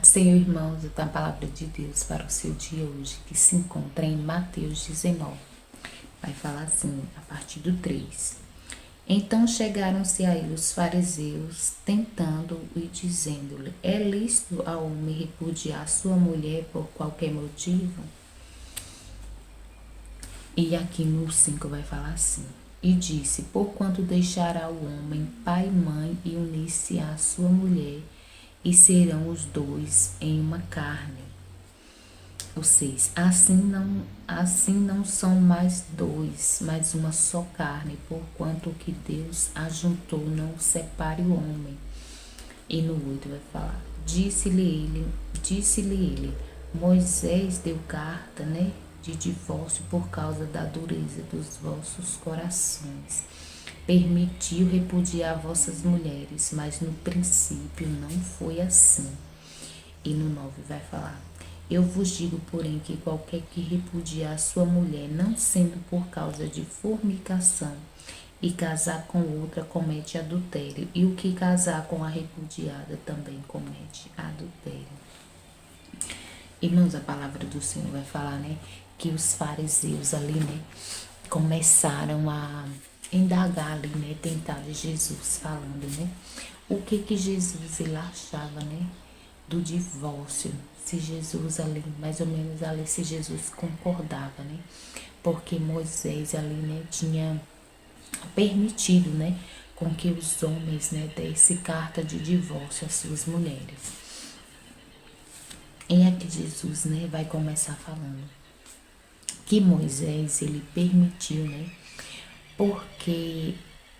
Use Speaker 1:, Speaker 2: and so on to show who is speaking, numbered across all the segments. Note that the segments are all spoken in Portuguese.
Speaker 1: Senhor, irmãos, a palavra de Deus para o seu dia hoje, que se encontra em Mateus 19. Vai falar assim, a partir do 3. Então chegaram-se a ele os fariseus, tentando-o e dizendo-lhe: é lícito ao homem repudiar sua mulher por qualquer motivo? E aqui no 5 vai falar assim: e disse: porquanto deixará o homem pai e mãe e unir-se à sua mulher, e serão os dois em uma carne. Ou seja, assim não são mais dois, mas uma só carne, porquanto o que Deus ajuntou não separe o homem. E no 8 vai falar: disse-lhe ele, Moisés deu carta, de divórcio por causa da dureza dos vossos corações. Permitiu repudiar vossas mulheres, mas no princípio não foi assim. E no 9 vai falar: eu vos digo, porém, que qualquer que repudiar sua mulher, não sendo por causa de fornicação, e casar com outra, comete adultério. E o que casar com a repudiada também comete adultério. Irmãos, a palavra do Senhor vai falar, que os fariseus ali, começaram a indagar ali, tentar Jesus falando, o que Jesus ele achava, do divórcio, se Jesus ali, mais ou menos ali, se Jesus concordava, porque Moisés ali, tinha permitido, com que os homens, dessem carta de divórcio às suas mulheres. E aqui Jesus, vai começar falando que Moisés, ele permitiu, porque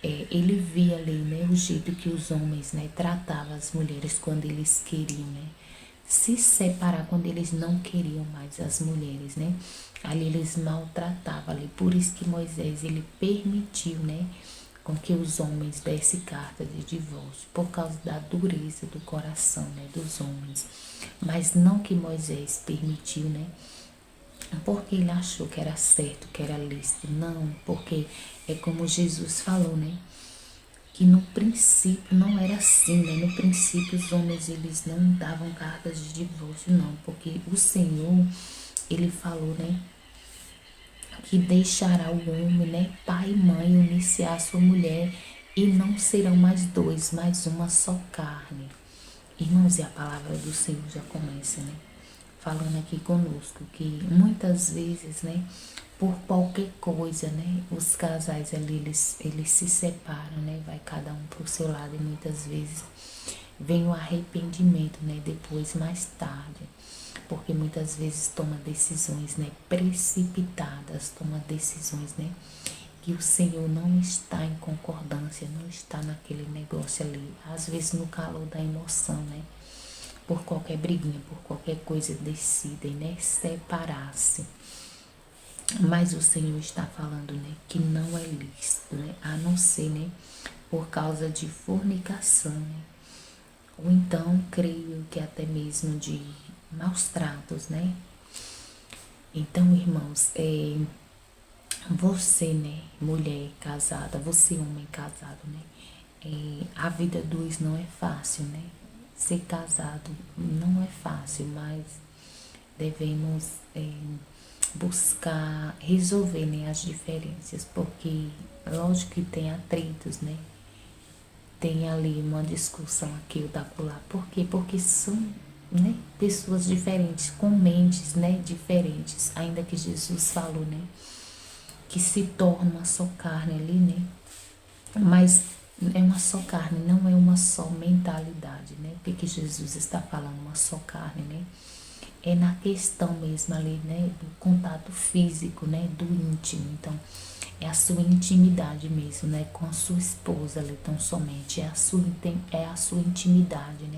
Speaker 1: ele via ali, o jeito que os homens, tratavam as mulheres quando eles queriam, se separar, quando eles não queriam mais as mulheres, ali eles maltratavam ali. Por isso que Moisés, ele permitiu, com que os homens dessem carta de divórcio, por causa da dureza do coração, dos homens. Mas não que Moisés permitiu, porque ele achou que era certo, que era lícito. Não, porque é como Jesus falou, que no princípio não era assim, no princípio os homens, eles não davam cartas de divórcio, não, porque o Senhor, ele falou, que deixará o homem, pai e mãe, unir-se à sua mulher, e não serão mais dois, mas uma só carne. Irmãos, e a palavra do Senhor já começa, falando aqui conosco, que muitas vezes, por qualquer coisa, os casais ali, eles se separam, vai cada um pro seu lado, e muitas vezes vem o arrependimento, depois, mais tarde, porque muitas vezes toma decisões, precipitadas, toma decisões, que o Senhor não está em concordância, não está naquele negócio ali, às vezes no calor da emoção, por qualquer briguinha, por qualquer coisa decidem, separar-se. Mas o Senhor está falando, que não é lícito, a não ser, por causa de fornicação, ou então, creio que até mesmo de maus tratos, Então, irmãos, você, mulher casada, você, homem casado, a vida dois não é fácil, Ser casado não é fácil, mas devemos buscar resolver, as diferenças, porque lógico que tem atritos, tem ali uma discussão aqui ou da acolá. Por quê? Porque são, pessoas diferentes, com mentes, diferentes, ainda que Jesus falou, que se torna uma só carne ali, mas é uma só carne, não é uma só mentalidade, O que Jesus está falando, uma só carne, É na questão mesmo ali, do contato físico, do íntimo. Então, é a sua intimidade mesmo, com a sua esposa ali, tão somente. É a sua intimidade,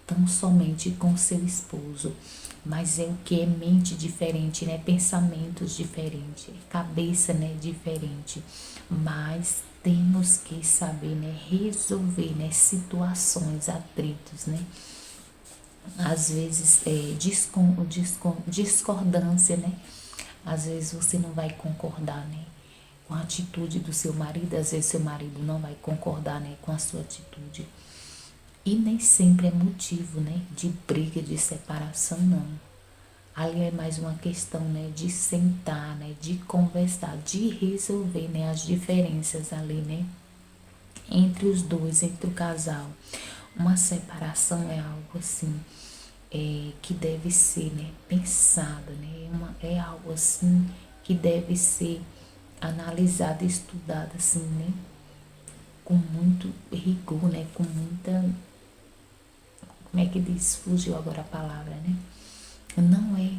Speaker 1: tão somente com seu esposo. Mas é o que é mente diferente, pensamentos diferentes, cabeça, diferente. Mas temos que saber, resolver, situações, atritos, Às vezes discordância, Às vezes você não vai concordar, com a atitude do seu marido, às vezes seu marido não vai concordar, com a sua atitude. E nem sempre é motivo, né, de briga, de separação, não. Ali é mais uma questão, né, de sentar, né, de conversar, de resolver, né, as diferenças ali, né, entre os dois, entre o casal. Uma separação é algo assim, que deve ser, né, pensado, né, é algo assim que deve ser analisado, estudado assim, né, com muito rigor, né, com muita, como é que diz? Fugiu agora a palavra, né? Não é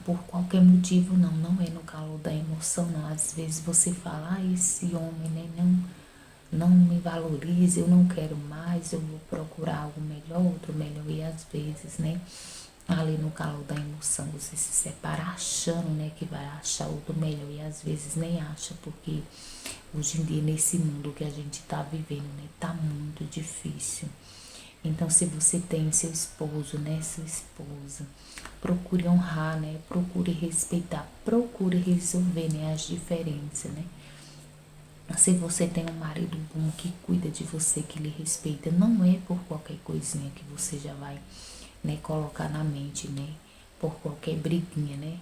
Speaker 1: por qualquer motivo, não. Não é no calor da emoção, não. Às vezes você fala, esse homem, né, não me valoriza, eu não quero mais, eu vou procurar algo melhor, outro melhor. E às vezes, né, ali no calor da emoção, você se separa achando, né, que vai achar outro melhor. E às vezes nem acha, porque hoje em dia, nesse mundo que a gente tá vivendo, né, tá muito difícil. Então, se você tem seu esposo, né, sua esposa, procure honrar, né, procure respeitar, procure resolver, né, as diferenças, né. Se você tem um marido bom que cuida de você, que lhe respeita, não é por qualquer coisinha que você já vai, né, colocar na mente, né, por qualquer briguinha, né,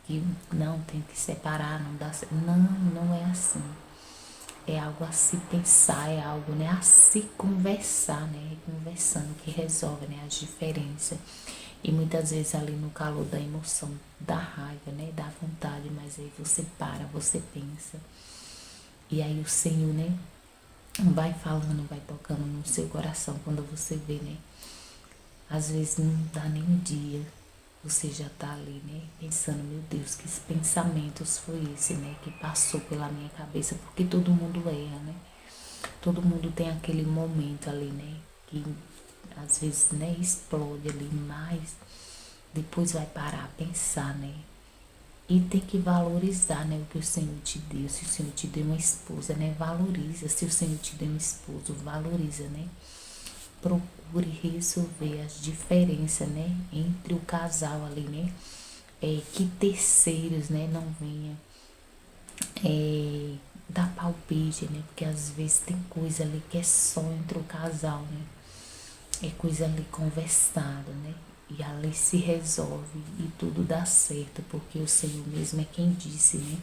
Speaker 1: que não tem que separar, não dá certo. Não, não é assim. É algo a se pensar, é algo, né, a se conversar, né, conversando que resolve, né, as diferenças. E muitas vezes ali no calor da emoção, da raiva, né, da vontade, mas aí você para, você pensa. E aí o Senhor, né, vai falando, vai tocando no seu coração quando você vê, né. Às vezes não dá nem um dia, você já tá ali, né, pensando, meu Deus, que pensamentos foi esse, né, que passou pela minha cabeça, porque todo mundo erra, né. Todo mundo tem aquele momento ali, né, que às vezes, né, explode ali, mas depois vai parar a pensar, né, e tem que valorizar, né, o que o Senhor te deu. Se o Senhor te deu uma esposa, né, valoriza. Se o Senhor te deu um esposo, valoriza, né. Procure resolver as diferenças, né, entre o casal ali, né. Que terceiros, né, não venha dar palpite, né, porque às vezes tem coisa ali que é só entre o casal, né. É coisa ali conversada, né? E ali se resolve e tudo dá certo, porque o Senhor mesmo é quem disse, né?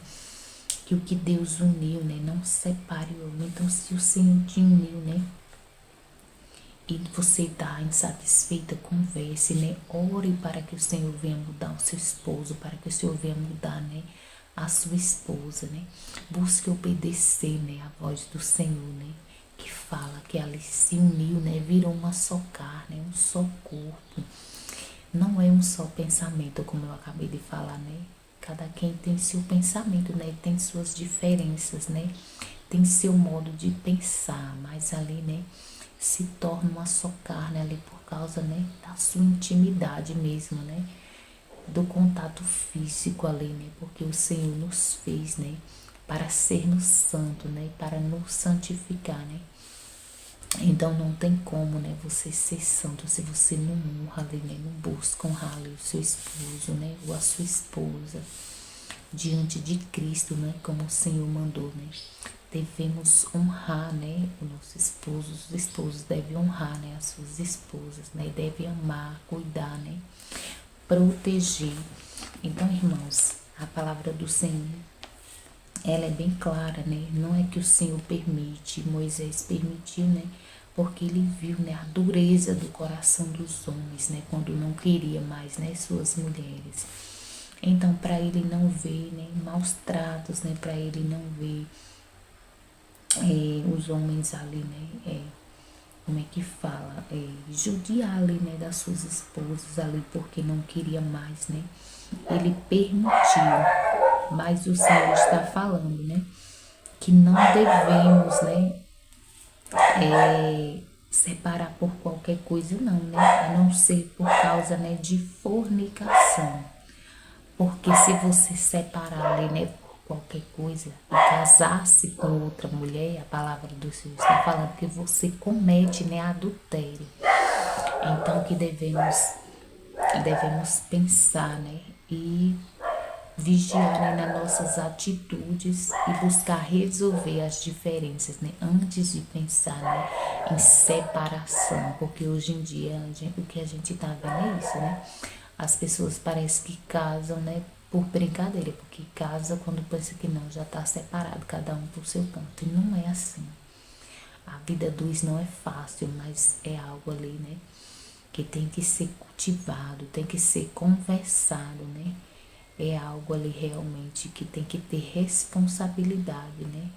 Speaker 1: Que o que Deus uniu, né? Não separe o homem. Então, se o Senhor te uniu, né? E você está insatisfeita, converse, né? Ore para que o Senhor venha mudar o seu esposo, para que o Senhor venha mudar, né? A sua esposa, né? Busque obedecer, né? A voz do Senhor, né? Que fala que ali se uniu, né? Virou uma só carne, um só corpo. Não é um só pensamento, como eu acabei de falar, né? Cada quem tem seu pensamento, né? Tem suas diferenças, né? Tem seu modo de pensar, mas ali, né? Se torna uma só carne ali por causa, né? Da sua intimidade mesmo, né? Do contato físico ali, né? Porque o Senhor nos fez, né? Para sermos santos, né? Para nos santificar, né? Então não tem como, né, você ser santo se você não honra ali, né, não busca honrar ali o seu esposo, né, ou a sua esposa diante de Cristo, né, como o Senhor mandou, né. Devemos honrar, né, o nosso esposo, os esposos devem honrar, né, as suas esposas, né, devem amar, cuidar, né, proteger. Então, irmãos, a palavra do Senhor, ela é bem clara, né? Não é que o Senhor permite, Moisés permitiu, né? Porque ele viu, né, a dureza do coração dos homens, né? Quando não queria mais, né, suas mulheres. Então, para ele não ver, né, maus tratos, né? Para ele não ver os homens ali, né? Como é que fala? Judiar ali, né, das suas esposas ali, porque não queria mais, né? Ele permitiu, mas o Senhor está falando, né? Que não devemos, né? Separar por qualquer coisa, não, né? A não ser por causa, né, de fornicação. Porque se você separar ali, né, por qualquer coisa e casar-se com outra mulher, a palavra do Senhor está falando que você comete, né, adultério. Então que devemos pensar, né, e vigiar, né, nas nossas atitudes e buscar resolver as diferenças, né, antes de pensar, né, em separação, porque hoje em dia o que a gente tá vendo é isso, né? As pessoas parecem que casam, né, por brincadeira, porque casa quando pensa que não, já tá separado, cada um por seu ponto, e não é assim. A vida dos não é fácil, mas é algo ali, né, que tem que ser cultivado, tem que ser conversado, né? É algo ali realmente que tem que ter responsabilidade, né?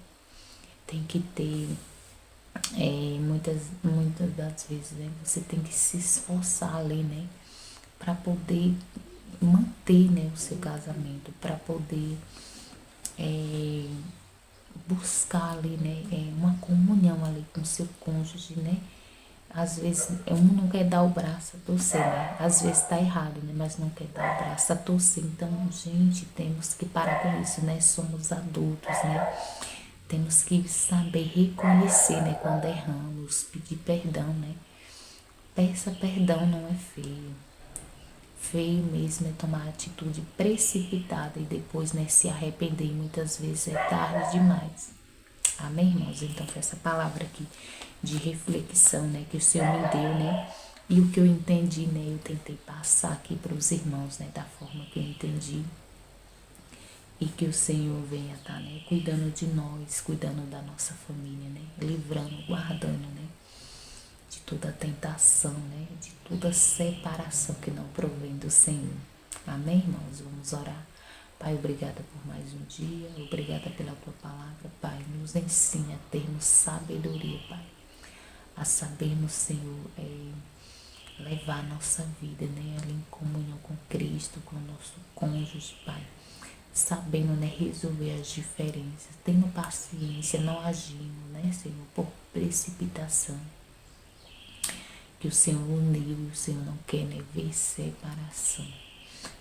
Speaker 1: Tem que ter, muitas das vezes, né? Você tem que se esforçar ali, né? Para poder manter, né, o seu casamento, para poder é, buscar ali, né, uma comunhão ali com o seu cônjuge, né? Às vezes um não quer dar o braço a torcer, né? Às vezes tá errado, né? Mas não quer dar o braço a torcer. Então, gente, temos que parar com isso, né? Somos adultos, né? Temos que saber reconhecer, né? Quando erramos, pedir perdão, né? Peça perdão, não é feio. Feio mesmo é tomar atitude precipitada e depois, né, se arrepender. Muitas vezes é tarde demais. Amém, irmãos? Então, foi essa palavra aqui de reflexão, né, que o Senhor me deu, né? E o que eu entendi, né, eu tentei passar aqui para os irmãos, né, da forma que eu entendi. E que o Senhor venha estar, né, cuidando de nós, cuidando da nossa família, né? Livrando, guardando, né? De toda tentação, né? De toda separação que não provém do Senhor. Amém, irmãos? Vamos orar. Pai, obrigada por mais um dia, obrigada pela tua palavra, Pai. Nos ensina a termos sabedoria, Pai. A sabermos, Senhor, levar a nossa vida, né? Ali em comunhão com Cristo, com o nosso cônjuge, Pai. Sabendo, né, resolver as diferenças, tendo paciência, não agindo, né, Senhor, por precipitação. Que o Senhor uniu e o Senhor não quer, né, ver separação.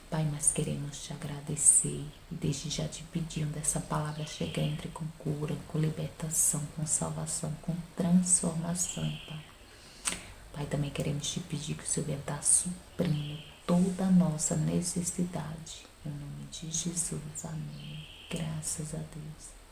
Speaker 1: Pai, nós queremos te agradecer e desde já te pedindo essa palavra chegar entre com cura, com libertação, com salvação, com transformação, Pai. Pai, também queremos te pedir que o Senhor venha estar suprindo toda a nossa necessidade. Em nome de Jesus, amém. Graças a Deus.